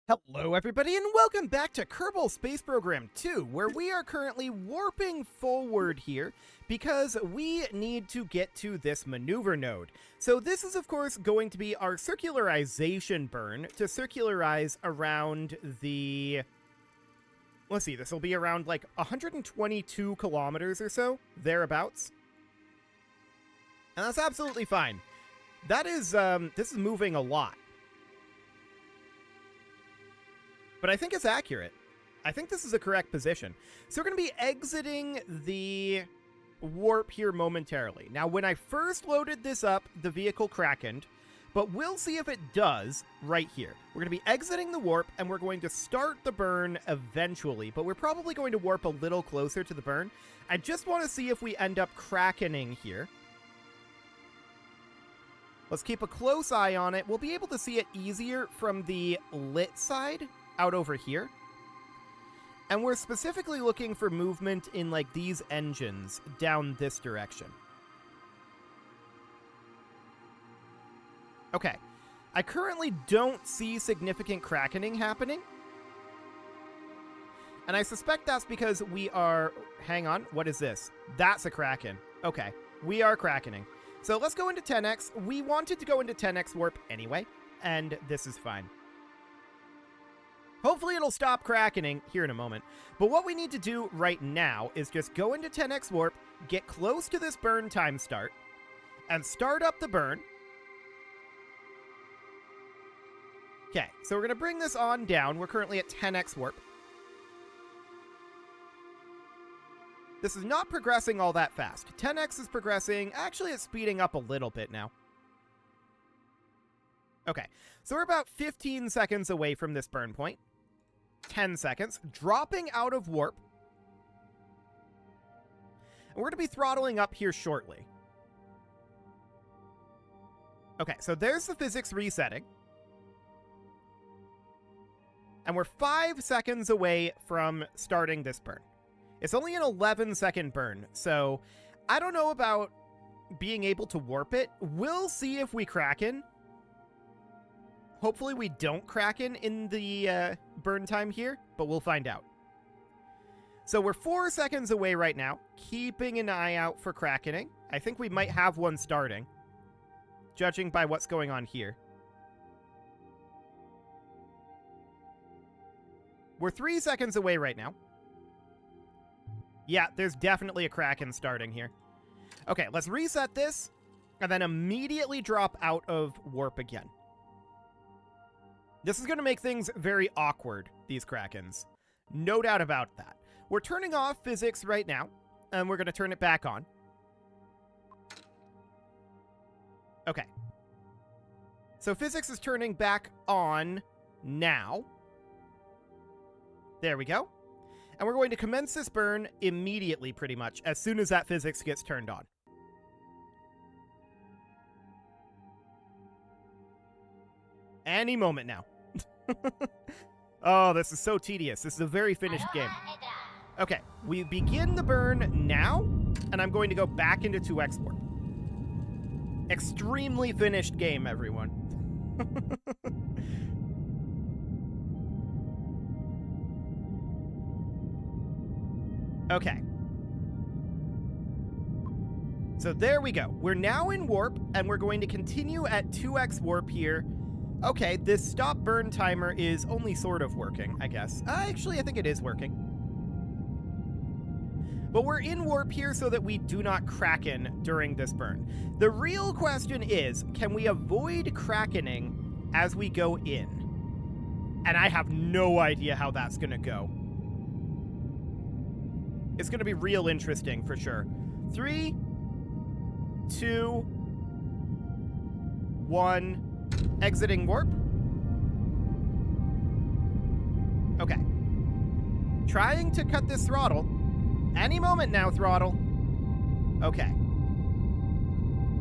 Hello everybody and welcome back to Kerbal Space Program 2, where we are currently warping forward here because we need to get to this maneuver node. So this is of course going to be our circularization burn to circularize around the... Let's see, this will be around like 122 kilometers or so, thereabouts. And that's absolutely fine. That is, this is moving a lot. But I think it's accurate. I think this is the correct position. So we're going to be exiting the warp here momentarily. Now, when I first loaded this up, the vehicle crackened, but we'll see if it does right here. We're going to be exiting the warp, and we're going to start the burn eventually, but we're probably going to warp a little closer to the burn. I just want to see if we end up crackening here. Let's keep a close eye on it. We'll be able to see it easier from the lit side out over here. And we're specifically looking for movement in like these engines down this direction. Okay. I currently don't see significant crackening happening. And I suspect that's because we are... Hang on, what is this? That's a kraken. Okay, we are crackening. So let's go into 10x. We wanted to go into 10x warp anyway, and this is fine. Hopefully it'll stop crackening here in a moment. But what we need to do right now is just go into 10x warp, get close to this burn time start, and start up the burn. Okay, so we're going to bring this on down. We're currently at 10x warp. This is not progressing all that fast. 10x is progressing. Actually, it's speeding up a little bit now. Okay, so we're about 15 seconds away from this burn point. 10 seconds, dropping out of warp. And we're going to be throttling up here shortly. Okay, so there's the physics resetting. And we're 5 seconds away from starting this burn. It's only an 11-second burn, so I don't know about being able to warp it. We'll see if we kraken. Hopefully we don't kraken in the burn time here, but we'll find out. So we're 4 seconds away right now, keeping an eye out for krakening. I think we might have one starting, judging by what's going on here. We're 3 seconds away right now. Yeah, there's definitely a kraken starting here. Okay, let's reset this, and then immediately drop out of warp again. This is going to make things very awkward, these krakens. No doubt about that. We're turning off physics right now, and we're going to turn it back on. Okay. So physics is turning back on now. There we go. And we're going to commence this burn immediately, pretty much, as soon as that physics gets turned on. Any moment now. Oh, this is so tedious. This is a very finished game. Okay, we begin the burn now, and I'm going to go back into 2x warp. Extremely finished game, everyone. Okay. So there we go. We're now in warp, and we're going to continue at 2x warp here. Okay, this stop burn timer is only sort of working, I guess. Actually, I think it is working. But we're in warp here so that we do not kraken during this burn. The real question is, can we avoid krakening as we go in? And I have no idea how that's going to go. It's going to be real interesting for sure. 3, 2, 1... Exiting warp. Okay. Trying to cut this throttle. Any moment now, throttle. Okay.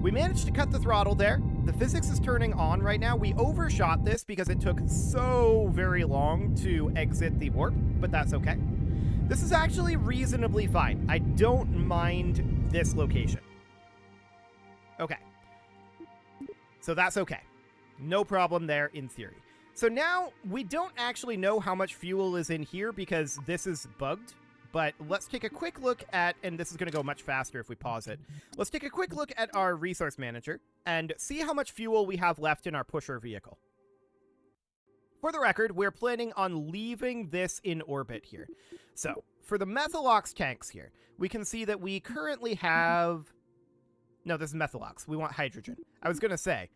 We managed to cut the throttle there. The physics is turning on right now. We overshot this because it took so very long to exit the warp, but that's okay. This is actually reasonably fine. I don't mind this location. Okay. So that's okay. No problem there in theory. So now we don't actually know how much fuel is in here because this is bugged, but let's take a quick look at, and this is going to go much faster if we pause it. Let's take a quick look at our resource manager and see how much fuel we have left in our pusher vehicle. For the record, we're planning on leaving this in orbit here. So for the Methalox tanks here, we can see that we currently have... No, this is Methalox. We want hydrogen. I was going to say.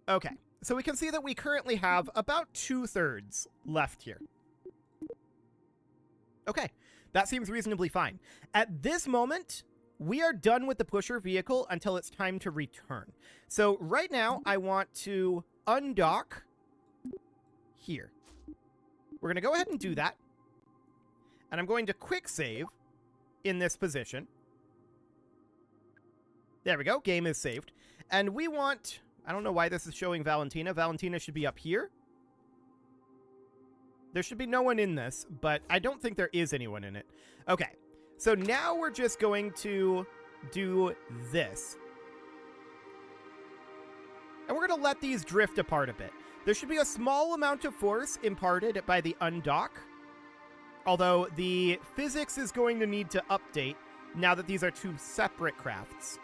Okay. So we can see that we currently have about 2/3 left here. Okay, that seems reasonably fine. At this moment, we are done with the pusher vehicle until it's time to return. So right now, I want to undock here. We're going to go ahead and do that. And I'm going to quick save in this position. There we go, game is saved. And we want... I don't know why this is showing Valentina. Valentina should be up here. There should be no one in this, but I don't think there is anyone in it. Okay, so now we're just going to do this. And we're going to let these drift apart a bit. There should be a small amount of force imparted by the undock, although the physics is going to need to update now that these are two separate crafts.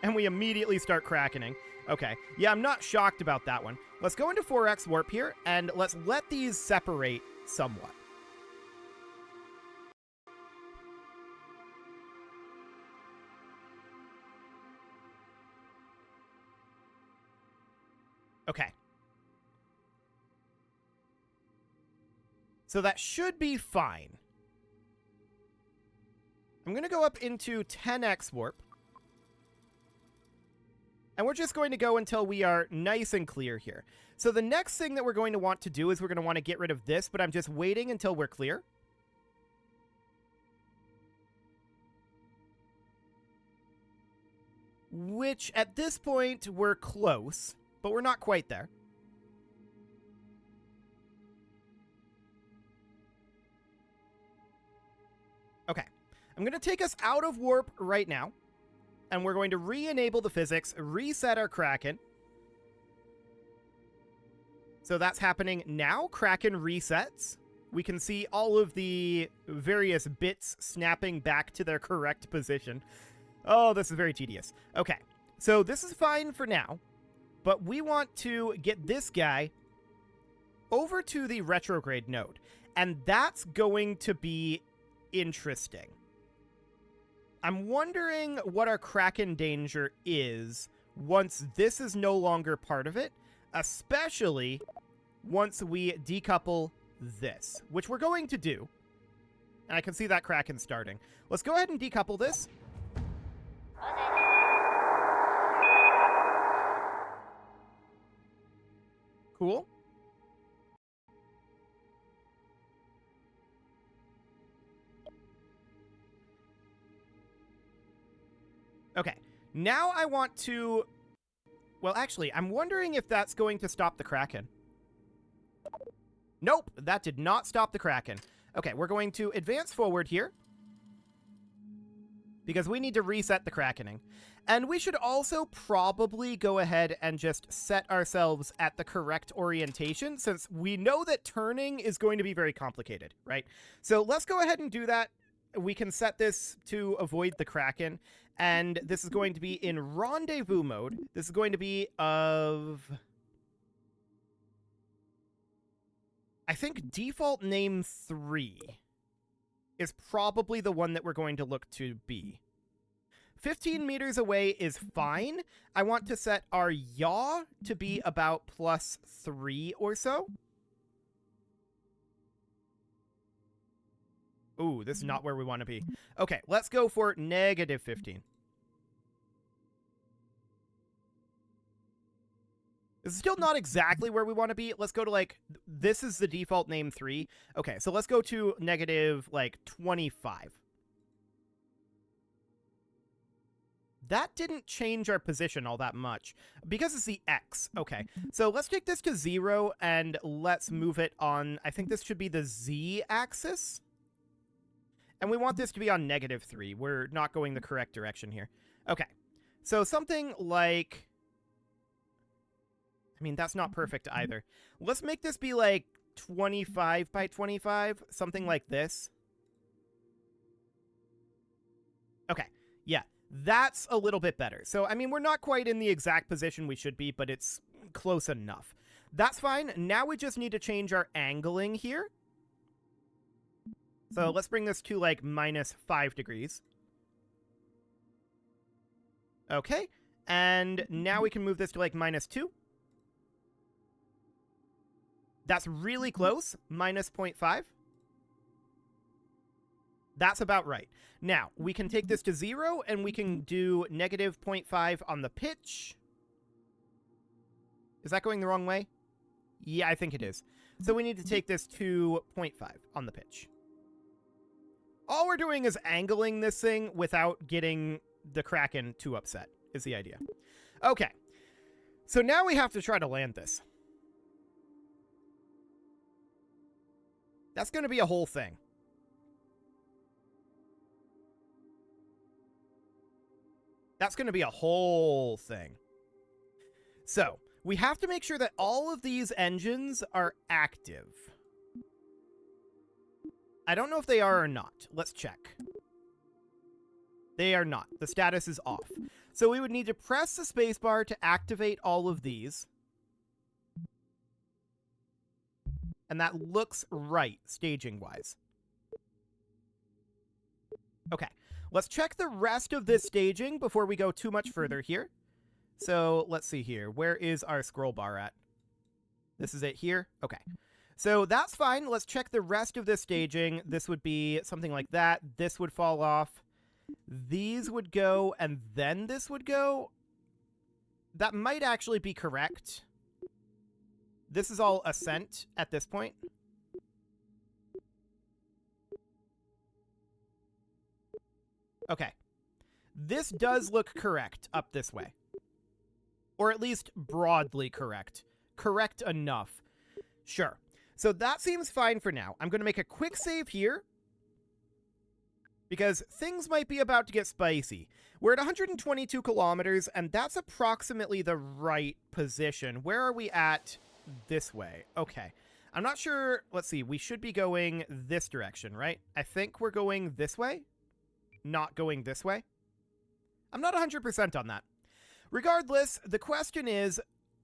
And we immediately start crackening. Okay. Yeah, I'm not shocked about that one. Let's go into 4x warp here, and let's let these separate somewhat. Okay. So that should be fine. I'm going to go up into 10x warp. And we're just going to go until we are nice and clear here. So the next thing that we're going to want to do is we're going to want to get rid of this, but I'm just waiting until we're clear. Which, at this point, we're close, but we're not quite there. Okay. I'm going to take us out of warp right now. And we're going to re-enable the physics, reset our Kraken. So that's happening now. Kraken resets. We can see all of the various bits snapping back to their correct position. Oh, this is very tedious. Okay, so this is fine for now. But we want to get this guy over to the retrograde node. And that's going to be interesting. I'm wondering what our Kraken danger is once this is no longer part of it, especially once we decouple this, which we're going to do. And I can see that Kraken starting. Let's go ahead and decouple this. Cool. Okay, now I want to... Well, actually, I'm wondering if that's going to stop the Kraken. Nope, that did not stop the Kraken. Okay, we're going to advance forward here, because we need to reset the Krakening. And we should also probably go ahead and just set ourselves at the correct orientation, since we know that turning is going to be very complicated, right? So let's go ahead and do that. We can set this to avoid the Kraken, and this is going to be in rendezvous mode. This is going to be of... I think default name 3 is probably the one that we're going to look to be. 15 meters away is fine. I want to set our yaw to be about +3 or so. Ooh, this is not where we want to be. Okay, let's go for -15. This is still not exactly where we want to be. Let's go to, like, this is the default name 3. Okay, so let's go to -25. That didn't change our position all that much, because it's the X. Okay, so let's take this to 0, and let's move it on, I think this should be the Z axis. And we want this to be on -3. We're not going the correct direction here. Okay, so something like... I mean, that's not perfect either. Let's make this be like 25 by 25, something like this. Okay, yeah, that's a little bit better. So, I mean, we're not quite in the exact position we should be, but it's close enough. That's fine. Now we just need to change our angling here. So let's bring this to like -5 degrees. Okay, and now we can move this to like -2. That's really close, -0.5. That's about right. Now, we can take this to 0, and we can do -0.5 on the pitch. Is that going the wrong way? Yeah, I think it is. So we need to take this to 0.5 on the pitch. All we're doing is angling this thing without getting the Kraken too upset, is the idea. Okay. So now we have to try to land this. That's going to be a whole thing. That's going to be a whole thing. So, we have to make sure that all of these engines are active. I don't know if they are or not. Let's check. They are not. The status is off. So we would need to press the spacebar to activate all of these. And that looks right, staging-wise. Okay. Let's check the rest of this staging before we go too much further here. So, let's see here. Where is our scroll bar at? This is it here? Okay. So, that's fine. Let's check the rest of this staging. This would be something like that. This would fall off. These would go, and then this would go. That might actually be correct. This is all ascent at this point. Okay. This does look correct up this way. Or at least broadly correct. Correct enough. Sure. So that seems fine for now. I'm going to make a quick save here, because things might be about to get spicy. We're at 122 kilometers, and that's approximately the right position. Where are we at this way? Okay. I'm not sure. Let's see. We should be going this direction, right? I think we're going this way. Not going this way. I'm not 100% on that. Regardless, the question is,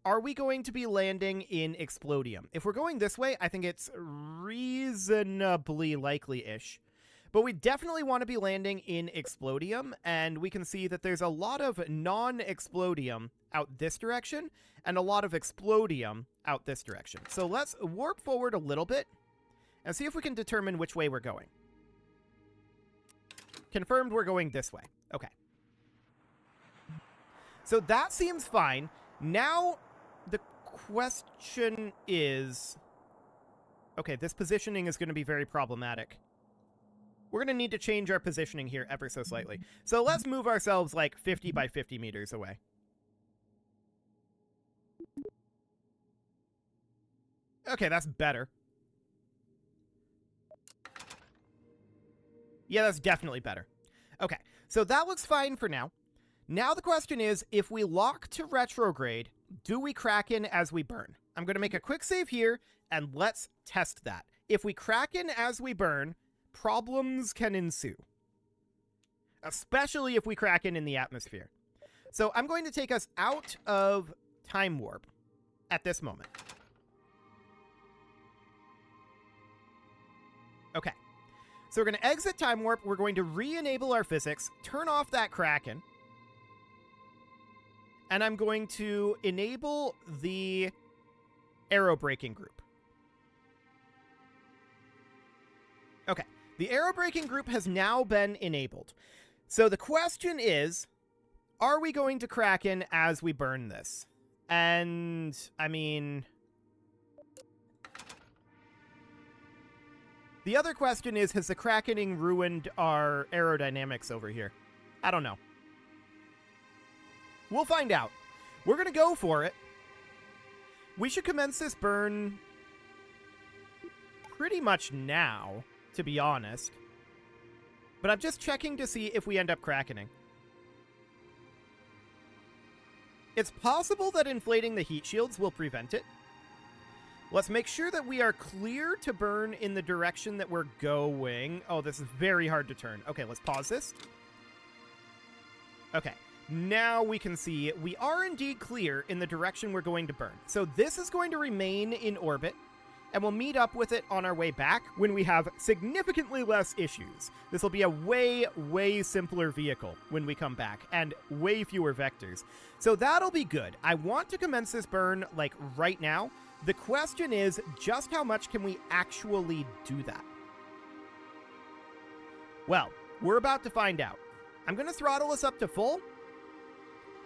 are we going to be landing in Explodium? If we're going this way, I think it's reasonably likely-ish. But we definitely want to be landing in Explodium, and we can see that there's a lot of non-Explodium out this direction, and a lot of Explodium out this direction. So let's warp forward a little bit, and see if we can determine which way we're going. Confirmed we're going this way. Okay. So that seems fine. Now, the question is... Okay, this positioning is going to be very problematic. We're going to need to change our positioning here ever so slightly. So let's move ourselves like 50 by 50 meters away. Okay, that's better. Yeah, that's definitely better. Okay, so that looks fine for now. Now the question is, if we lock to retrograde, do we Kraken as we burn? I'm going to make a quick save here, and let's test that. If we Kraken as we burn, problems can ensue. Especially if we Kraken in the atmosphere. So I'm going to take us out of time warp at this moment. Okay. So we're going to exit time warp. We're going to re-enable our physics, turn off that Kraken. And I'm going to enable the aerobraking group. Okay. The aerobraking group has now been enabled. So the question is, are we going to Kraken as we burn this? And, I mean... The other question is, has the Krakening ruined our aerodynamics over here? I don't know. We'll find out. We're going to go for it. We should commence this burn pretty much now, to be honest. But I'm just checking to see if we end up Krakening. It's possible that inflating the heat shields will prevent it. Let's make sure that we are clear to burn in the direction that we're going. Oh, this is very hard to turn. Okay, let's pause this. Okay, now we can see we are indeed clear in the direction we're going to burn. So this is going to remain in orbit, and we'll meet up with it on our way back when we have significantly less issues. This will be a way, way simpler vehicle when we come back, and way fewer vectors. So that'll be good. I want to commence this burn, like, right now. The question is, just how much can we actually do that? Well, we're about to find out. I'm going to throttle us up to full,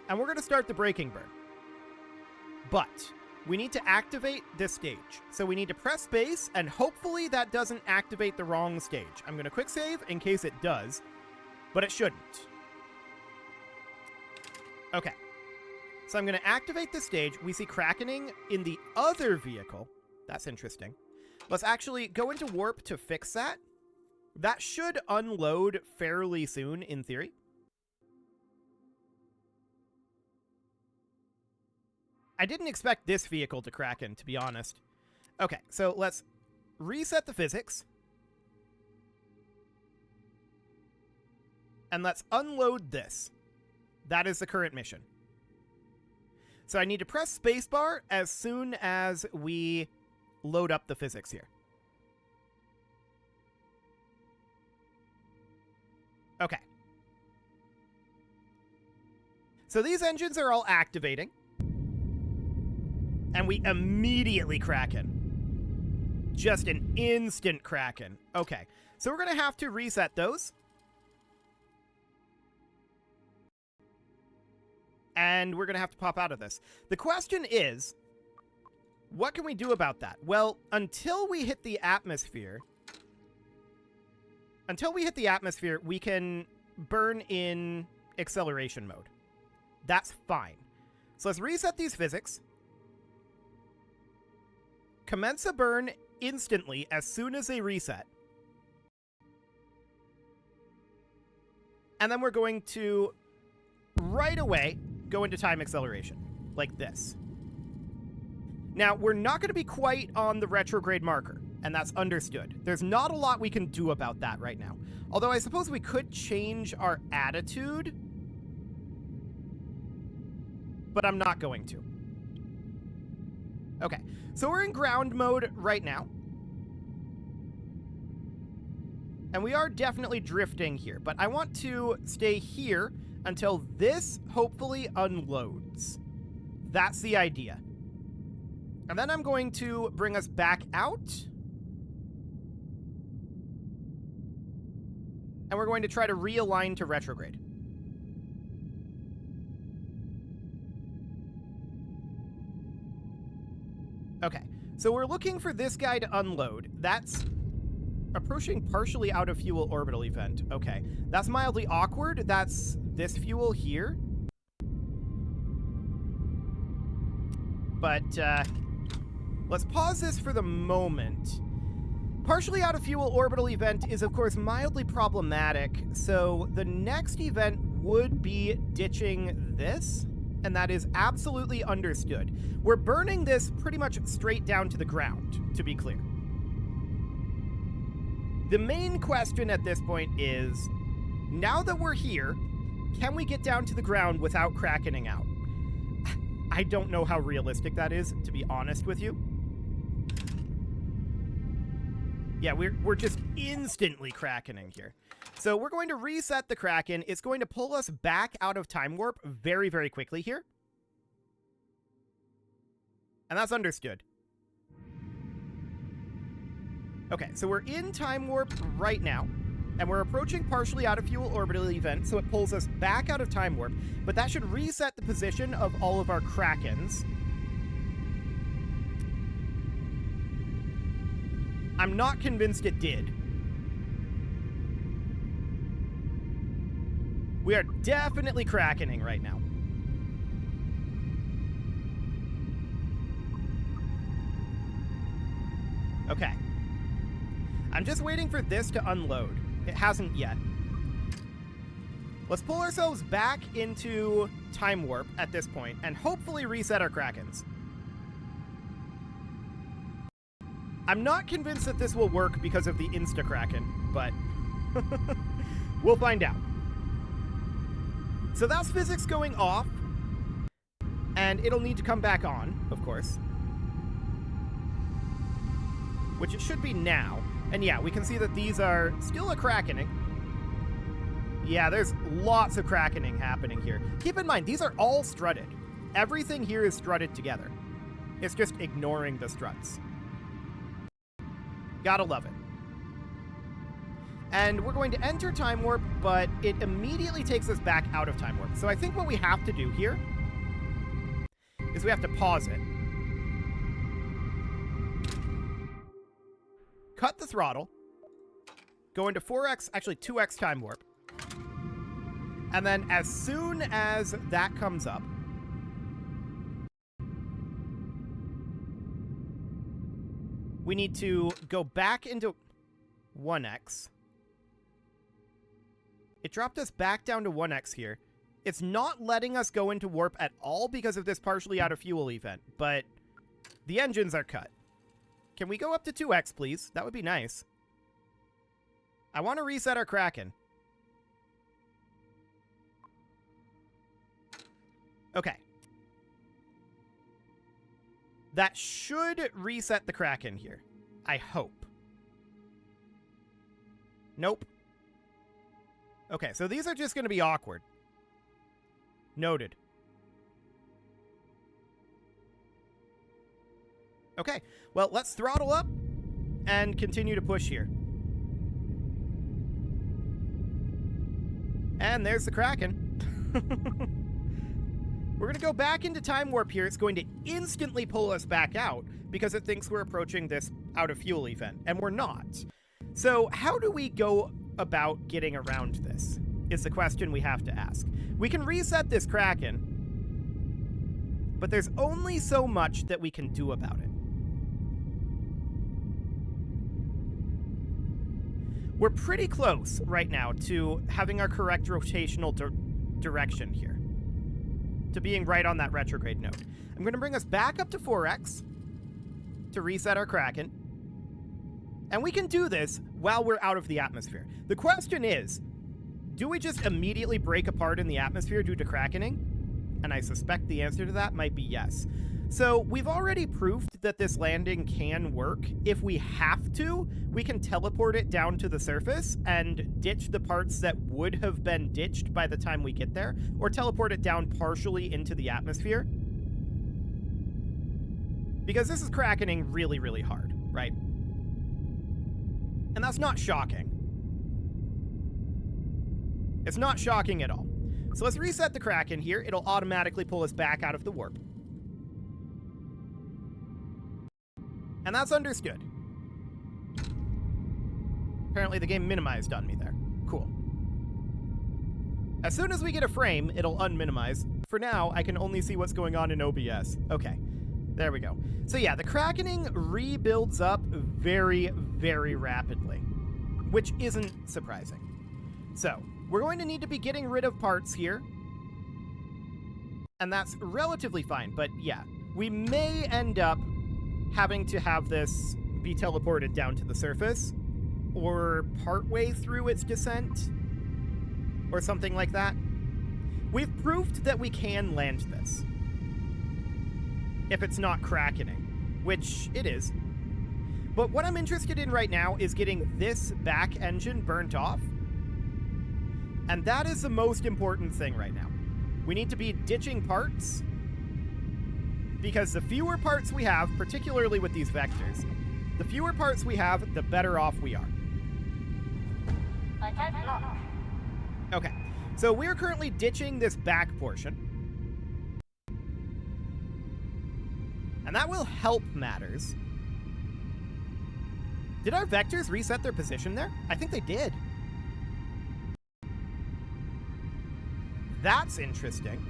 and we're going to start the braking burn. But we need to activate this stage. So we need to press space, and hopefully that doesn't activate the wrong stage. I'm going to quick save in case it does, but it shouldn't. Okay. So I'm going to activate this stage. We see crackening in the other vehicle. That's interesting. Let's actually go into warp to fix that. That should unload fairly soon, in theory. I didn't expect this vehicle to kraken, to be honest. Okay, so let's reset the physics. And let's unload this. That is the current mission. So I need to press spacebar as soon as we load up the physics here. Okay. So these engines are all activating. And we immediately kraken. Just an instant kraken. Okay. So we're going to have to reset those. And we're going to have to pop out of this. The question is, what can we do about that? Well, until we hit the atmosphere, we can burn in acceleration mode. That's fine. So let's reset these physics. Commence a burn instantly as soon as they reset. And then we're going to, right away, go into time acceleration, like this. Now, we're not going to be quite on the retrograde marker, and that's understood. There's not a lot we can do about that right now. Although I suppose we could change our attitude, but I'm not going to. Okay, so we're in ground mode right now. And we are definitely drifting here, but I want to stay here until this hopefully unloads. That's the idea. And then I'm going to bring us back out. And we're going to try to realign to retrograde. Okay, so we're looking for this guy to unload. That's approaching partially out of fuel orbital event. Okay, that's mildly awkward. That's this fuel here. But let's pause this for the moment. Partially out of fuel orbital event is, of course, mildly problematic. So the next event would be ditching this, and that is absolutely understood. We're burning this pretty much straight down to the ground, to be clear. The main question at this point is, now that we're here, can we get down to the ground without krakening out? I don't know how realistic that is, to be honest with you. Yeah, we're just instantly krakening here. So we're going to reset the kraken. It's going to pull us back out of time warp very, very quickly here. And that's understood. Okay, so we're in time warp right now, and we're approaching partially out of fuel orbital event, so it pulls us back out of time warp, but that should reset the position of all of our krakens. I'm not convinced it did. We are definitely krakening right now. Okay. I'm just waiting for this to unload. It hasn't yet. Let's pull ourselves back into Time Warp at this point and hopefully reset our Krakens. I'm not convinced that this will work because of the Insta-Kraken, but we'll find out. So that's physics going off, and it'll need to come back on, of course. Which it should be now. And yeah, we can see that these are still a Krakening. Yeah, there's lots of Krakening happening here. Keep in mind, these are all strutted. Everything here is strutted together. It's just ignoring the struts. Gotta love it. And we're going to enter Time Warp, but it immediately takes us back out of Time Warp. So I think what we have to do here is we have to pause it. Cut the throttle. Go into 4x, actually 2x Time Warp. And then as soon as that comes up, we need to go back into 1x. It dropped us back down to 1x here. It's not letting us go into warp at all because of this partially out of fuel event, but the engines are cut. Can we go up to 2x, please? That would be nice. I want to reset our Kraken. Okay. That should reset the Kraken here. I hope. Nope. Okay, so these are just going to be awkward. Noted. Okay, well, let's throttle up and continue to push here. And there's the Kraken. We're going to go back into Time Warp here. It's going to instantly pull us back out because it thinks we're approaching this out of fuel event, and we're not. So how do we go about getting around this is the question we have to ask. We can reset this Kraken, but there's only so much that we can do about it. We're pretty close right now to having our correct rotational direction here, to being right on that retrograde node. I'm going to bring us back up to 4x to reset our Kraken. And we can do this while we're out of the atmosphere. The question is, do we just immediately break apart in the atmosphere due to Krakening? And I suspect the answer to that might be yes. So we've already proved that this landing can work. If we have to, we can teleport it down to the surface and ditch the parts that would have been ditched by the time we get there, or teleport it down partially into the atmosphere. Because this is Krakening really, really hard, right? And that's not shocking. It's not shocking at all. So let's reset the Kraken here. It'll automatically pull us back out of the warp. And that's understood. Apparently the game minimized on me there. Cool. As soon as we get a frame, it'll unminimize. For now, I can only see what's going on in OBS. Okay. There we go. So yeah, the Krakening rebuilds up very, very rapidly, which isn't surprising. So, we're going to need to be getting rid of parts here, and that's relatively fine, but yeah, we may end up having to have this be teleported down to the surface, or partway through its descent, or something like that. We've proved that we can land this, if it's not Krakening, which it is. But what I'm interested in right now is getting this back engine burnt off, and that is the most important thing right now. We need to be ditching parts, because the fewer parts we have, particularly with these vectors, the fewer parts we have, the better off we are. Okay, so we're currently ditching this back portion, and that will help matters. Did our vectors reset their position there? I think they did. That's interesting.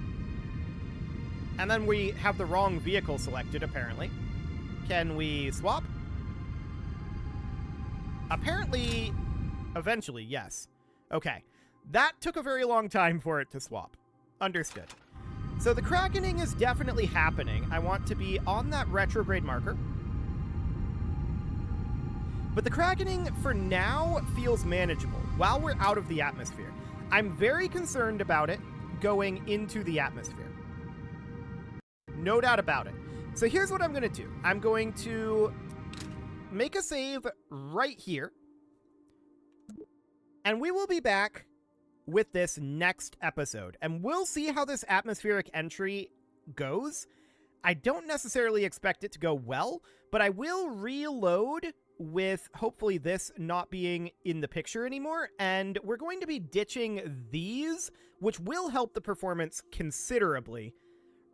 And then we have the wrong vehicle selected, apparently. Can we swap? Apparently, eventually, yes. Okay. That took a very long time for it to swap. Understood. So the Krakening is definitely happening. I want to be on that retrograde marker. But the Krakening, for now, feels manageable while we're out of the atmosphere. I'm very concerned about it going into the atmosphere. No doubt about it. So here's what I'm going to do. I'm going to make a save right here. And we will be back with this next episode. And we'll see how this atmospheric entry goes. I don't necessarily expect it to go well, but I will reload with hopefully this not being in the picture anymore. And we're going to be ditching these, which will help the performance considerably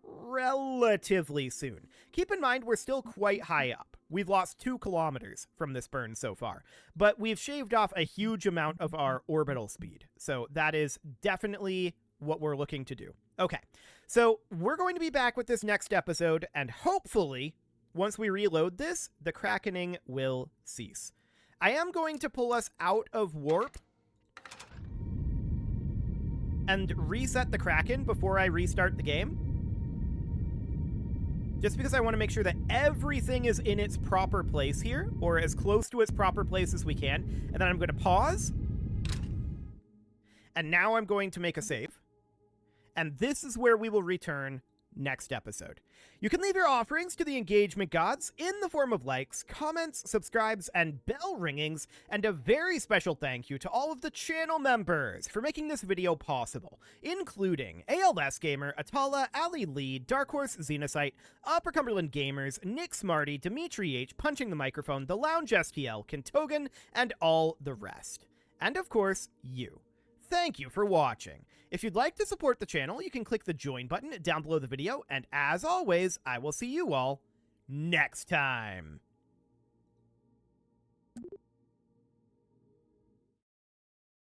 relatively soon. Keep in mind, we're still quite high up. We've lost 2 kilometers from this burn so far, but we've shaved off a huge amount of our orbital speed. So that is definitely what we're looking to do. Okay, so we're going to be back with this next episode, and hopefully, once we reload this, the Krakening will cease. I am going to pull us out of warp and reset the Kraken before I restart the game. Just because I want to make sure that everything is in its proper place here, or as close to its proper place as we can. And then I'm going to pause. And now I'm going to make a save. And this is where we will return next episode. You can leave your offerings to the engagement gods in the form of likes, comments, subscribes, and bell ringings, and a very special thank you to all of the channel members for making this video possible, including ALS Gamer, Atala, Ali Lee, Dark Horse Xenocyte, Upper Cumberland Gamers, Nick Smarty, Dimitri H, Punching the Microphone, The Lounge STL, Kentogan, and all the rest. And of course, you. Thank you for watching. If you'd like to support the channel, you can click the join button down below the video, and as always, I will see you all next time.